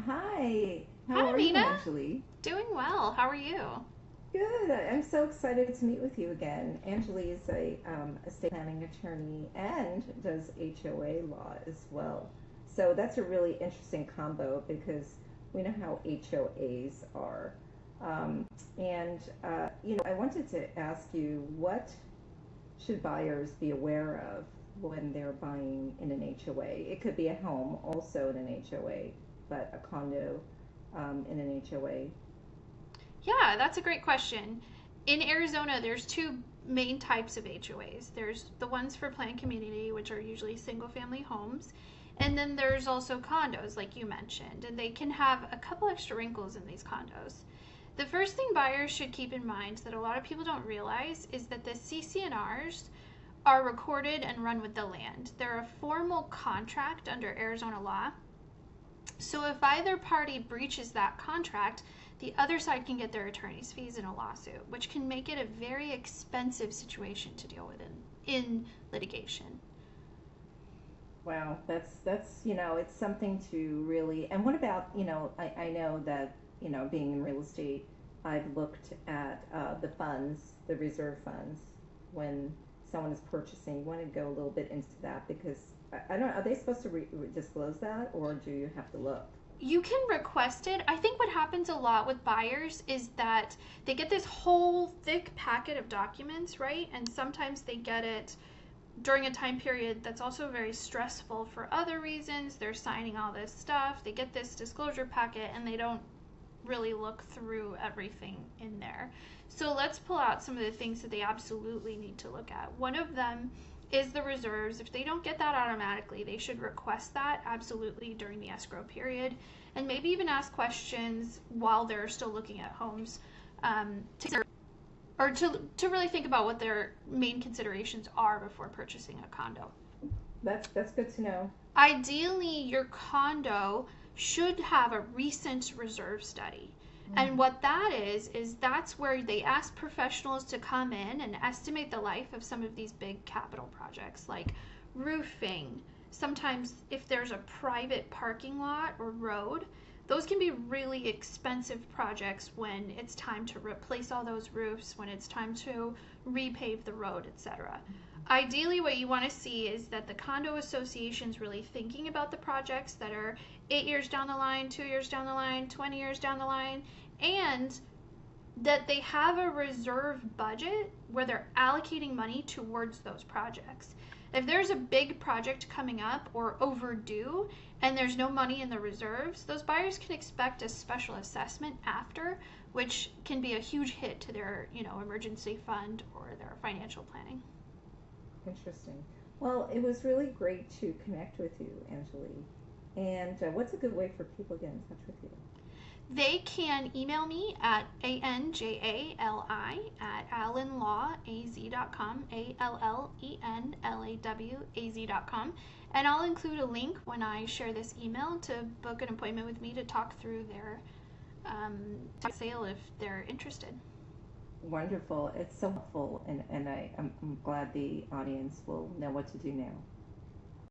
Hi, how Hi, are you, Mina. Anjali? Doing well. How are you? Good. I'm so excited to meet with you again. Anjali is a estate planning attorney and does HOA law as well. So that's a really interesting combo because we know how HOAs are. Um, and I wanted to ask you, what should buyers be aware of when they're buying in an HOA? It could be a home also in an HOA, but a condo in an HOA. Yeah, that's a great question. In Arizona, there's two main types of HOAs. There's the ones for planned community, which are usually single family homes, and then there's also condos, like you mentioned, and they can have a couple extra wrinkles in these condos. The first thing buyers should keep in mind that a lot of people don't realize is that the CC&Rs are recorded and run with the land. They're a formal contract under Arizona law. So if either party breaches that contract, the other side can get their attorney's fees in a lawsuit, which can make it a very expensive situation to deal with in litigation. Wow, that's it's something to really. And what about, I know that, being in real estate, I've looked at the funds, the reserve funds, when someone is purchasing. You want to go a little bit into that because I don't. Are they supposed to disclose that, or do you have to look? You can request it. I think what happens a lot with buyers is that they get this whole thick packet of documents, right? And sometimes they get it during a time period that's also very stressful for other reasons. They're signing all this stuff, they get this disclosure packet, and they don't really look through everything in there. So let's pull out some of the things that they absolutely need to look at. One of them is the reserves. If they don't get that automatically, they should request that absolutely during the escrow period, and maybe even ask questions while they're still looking at homes, to really think about what their main considerations are before purchasing a condo. That's good to know. Ideally, your condo should have a recent reserve study. And Mm. what that is that's where they ask professionals to come in and estimate the life of some of these big capital projects like roofing. Sometimes, if there's a private parking lot or road, those can be really expensive projects when it's time to replace all those roofs, when it's time to repave the road, etc. Ideally, what you want to see is that the condo association's really thinking about the projects that are 8 years down the line, 2 years down the line, 20 years down the line, and that they have a reserve budget where they're allocating money towards those projects. If there's a big project coming up or overdue and there's no money in the reserves, those buyers can expect a special assessment after, which can be a huge hit to their, emergency fund or their financial planning. Interesting. Well, it was really great to connect with you, Anjali. And what's a good way for people to get in touch with you? They can email me at anjali@allenlawaz.com, ALLENLAWAZ.com, and I'll include a link when I share this email to book an appointment with me to talk through their sale if they're interested. Wonderful. It's so helpful, and I'm glad the audience will know what to do now.